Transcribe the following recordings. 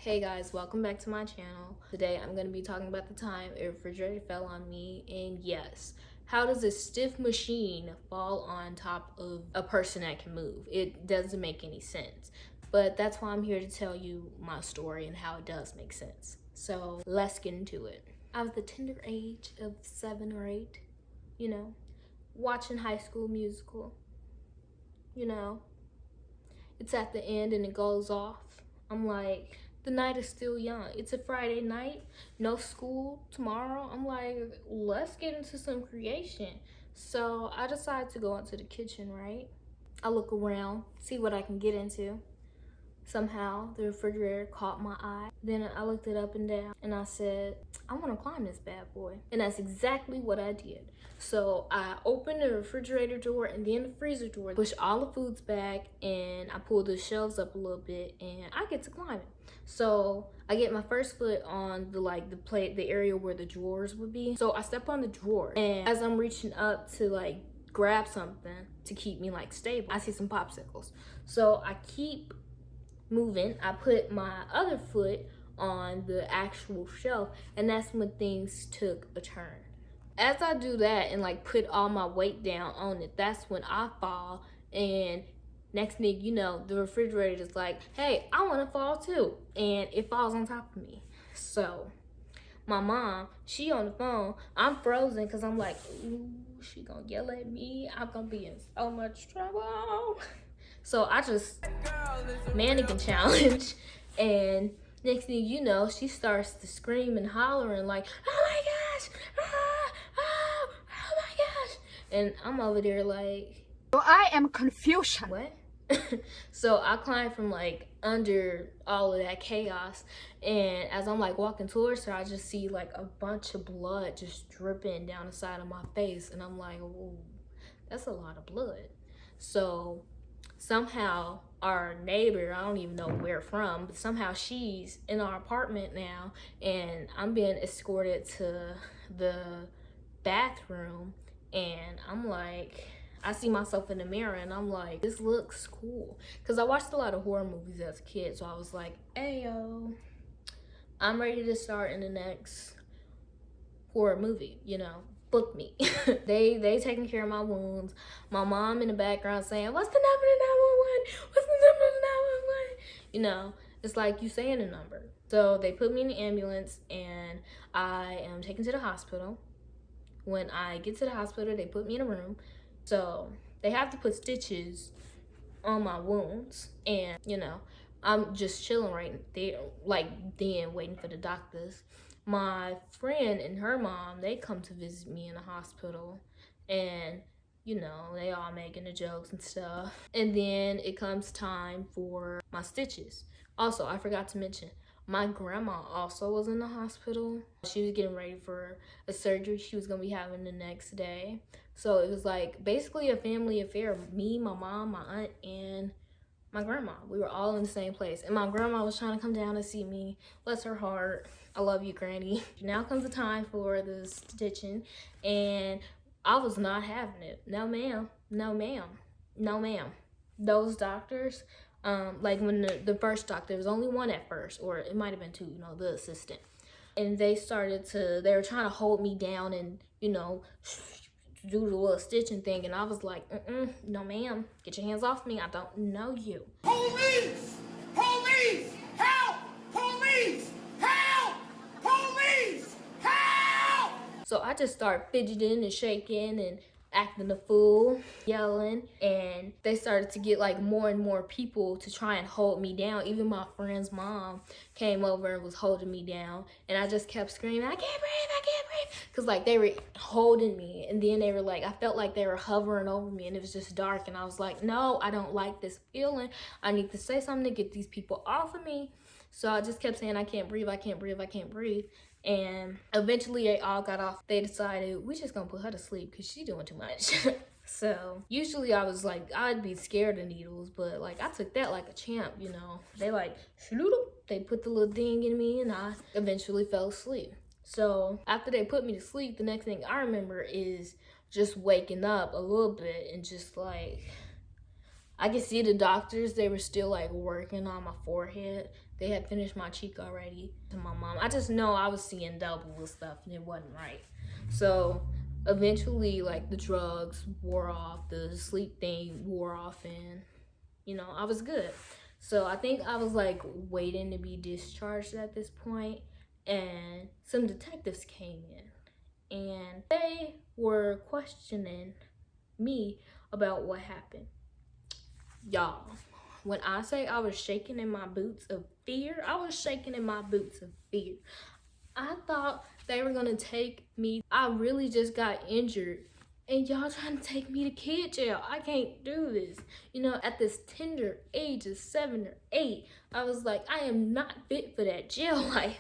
Hey guys, welcome back to my channel. Today I'm going to be talking about the time a refrigerator fell on me, and yes, how does a stiff machine fall on top of a person that can move? It doesn't make any sense, but that's why I'm here to tell you my story and how it does make sense. So let's get into it. I was the tender age of 7 or 8, watching High School Musical. It's at the end and it goes off. I'm like, the night is still young. It's a Friday night, no school tomorrow. I'm like, let's get into some creation. So I decide to go into the kitchen, right? I look around, see what I can get into. Somehow the refrigerator caught my eye. Then I looked it up and down and I said, I want to climb this bad boy. And that's exactly what I did. So I opened the refrigerator door and then the freezer door, pushed all the foods back, and I pulled the shelves up a little bit and I get to climbing. So I get my first foot on the area where the drawers would be. So I step on the drawer, and as I'm reaching up to grab something to keep me stable, I see some popsicles. So I keep moving. I put my other foot on the actual shelf, and that's when things took a turn. As I do that and put all my weight down on it, that's when I fall, and next thing you know, the refrigerator is like, hey, I want to fall too, and it falls on top of me. So my mom, she on the phone, I'm frozen because I'm like, ooh, she gonna yell at me, I'm gonna be in so much trouble. So I just mannequin challenge, and next thing you know, she starts to scream and hollering like, oh my gosh, oh my gosh. And I'm over there like, So I am confusion. what? So I climb from under all of that chaos, and as I'm walking towards her, I just see a bunch of blood just dripping down the side of my face, and I'm like, ooh, that's a lot of blood. So somehow our neighbor, I don't even know where from, but somehow she's in our apartment now, and I'm being escorted to the bathroom, and I'm like, I see myself in the mirror and I'm like, this looks cool. Because I watched a lot of horror movies as a kid, so I was like, hey yo, I'm ready to start in the next horror movie, book me. they taking care of my wounds. My mom in the background saying, what's the number to 911? What's the number to 911? It's like you saying a number. So they put me in the ambulance and I am taken to the hospital. When I get to the hospital, they put me in a room. So they have to put stitches on my wounds, and I'm just chilling right there, then waiting for the doctors. My friend and her mom, they come to visit me in the hospital, and they all making the jokes and stuff. And then it comes time for my stitches. Also, I forgot to mention, my grandma also was in the hospital. She was getting ready for a surgery she was gonna be having the next day. So it was basically a family affair. Me, my mom, my aunt, and my grandma. We were all in the same place. And my grandma was trying to come down to see me. Bless her heart. I love you, Granny. Now comes the time for the stitching, and I was not having it. No ma'am, no ma'am, no ma'am. Those doctors, when the first doctor, there was only one at first, or it might have been two, the assistant. And they were trying to hold me down and, do the little stitching thing. And I was like, no ma'am, get your hands off me. I don't know you. Police! Police! Help! Police! Help! Police! Help! So I just start fidgeting and shaking and acting a fool, yelling, and they started to get more and more people to try and hold me down. Even my friend's mom came over and was holding me down, and I just kept screaming, I can't breathe, because they were holding me, and then they were I felt like they were hovering over me, and it was just dark, and I was like, no, I don't like this feeling. I need to say something to get these people off of me. So I just kept saying, I can't breathe, I can't breathe, I can't breathe. And eventually they all got off. They decided, we're just gonna put her to sleep because she's doing too much. So usually I was I'd be scared of needles, but I took that like a champ, They they put the little thing in me, and I eventually fell asleep. So after they put me to sleep, the next thing I remember is just waking up a little bit and just I could see the doctors, they were still working on my forehead. they had finished my cheek already to my mom. I just know I was seeing double and stuff and it wasn't right. So eventually, like, the drugs wore off, the sleep thing wore off, and I was good. So I think I was like waiting to be discharged at this point, and some detectives came in and they were questioning me about what happened. Y'all, when I say I was shaking in my boots of fear, I was shaking in my boots of fear. I thought they were gonna take me. I really just got injured and y'all trying to take me to kid jail. I can't do this. At this tender age of 7 or 8, I was like, I am not fit for that jail life.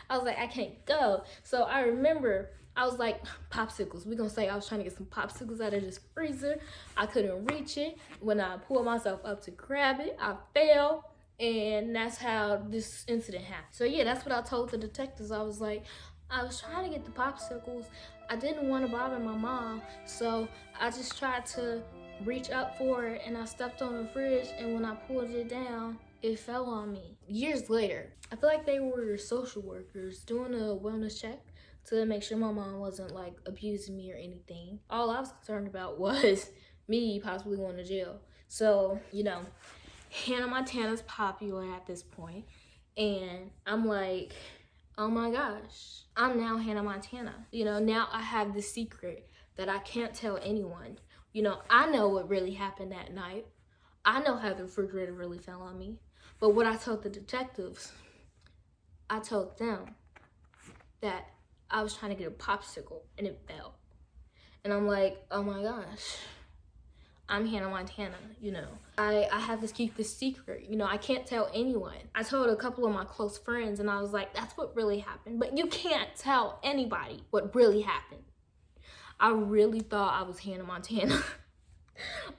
I was like, I can't go. So I remember I was like, popsicles. We're gonna say I was trying to get some popsicles out of this freezer. I couldn't reach it. When I pulled myself up to grab it, I fell. And that's how this incident happened. So yeah, that's what I told the detectives. I was like, I was trying to get the popsicles. I didn't want to bother my mom, so I just tried to reach up for it, and I stepped on the fridge, and when I pulled it down, it fell on me. Years later, I feel like they were social workers doing a wellness check to make sure my mom wasn't like abusing me or anything. All I was concerned about was me possibly going to jail. So, Hannah Montana's popular at this point, and I'm like, oh my gosh, I'm now Hannah Montana. Now I have this secret that I can't tell anyone. I know what really happened that night. I know how the refrigerator really fell on me. But what I told the detectives, I told them that I was trying to get a popsicle and it fell. And I'm like, oh my gosh, I'm Hannah Montana, I have to keep this secret. I can't tell anyone. I told a couple of my close friends and I was like, that's what really happened. But you can't tell anybody what really happened. I really thought I was Hannah Montana.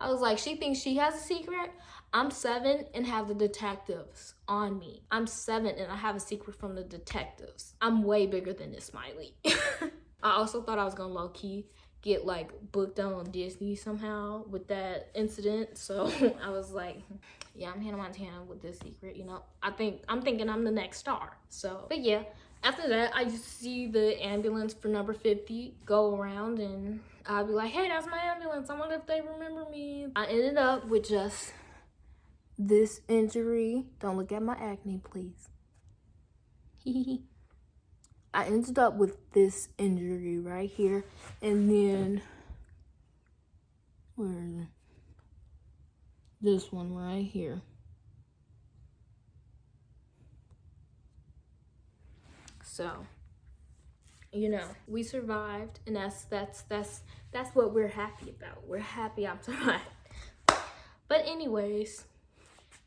I was like, she thinks she has a secret? I'm 7 and have the detectives on me. I'm 7 and I have a secret from the detectives. I'm way bigger than this Smiley. I also thought I was gonna low-key get like booked on Disney somehow with that incident. So I was like, yeah, I'm Hannah Montana with this secret, I'm thinking I'm the next star. So, but yeah, after that, I used to see the ambulance for number 50 go around and I'd be like, hey, that's my ambulance. I wonder if they remember me. I ended up with just this injury. Don't look at my acne, please. I ended up with this injury right here, and then where is it? This one right here. So, we survived, and that's what we're happy about. We're happy I survived. But anyways,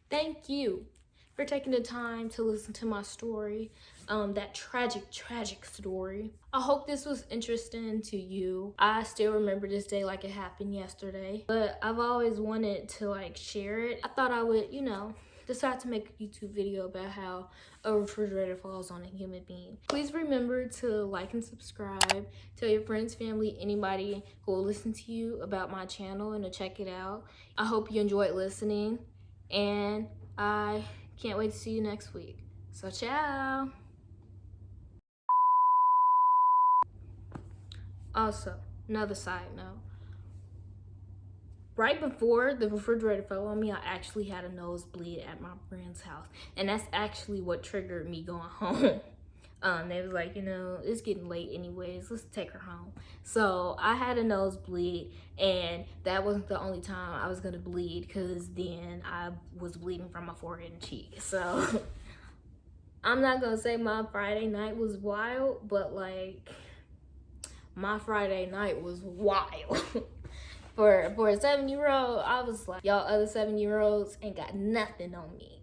thank you for taking the time to listen to my story, that tragic story. I hope this was interesting to you. I still remember this day like it happened yesterday, but I've always wanted to like share it. I thought I would, decide to make a YouTube video about how a refrigerator falls on a human being. Please remember to like and subscribe. Tell your friends, family, anybody who will listen to you about my channel and to check it out. I hope you enjoyed listening, and I can't wait to see you next week. So, ciao. Also, another side note. Right before the refrigerator fell on me, I actually had a nosebleed at my friend's house. And that's actually what triggered me going home. They was like, it's getting late anyways, let's take her home. So I had a nosebleed, and that wasn't the only time I was gonna bleed, because then I was bleeding from my forehead and cheek. So I'm not gonna say my Friday night was wild, but like my Friday night was wild. For a 7-year-old, I was like, y'all other 7-year-olds ain't got nothing on me.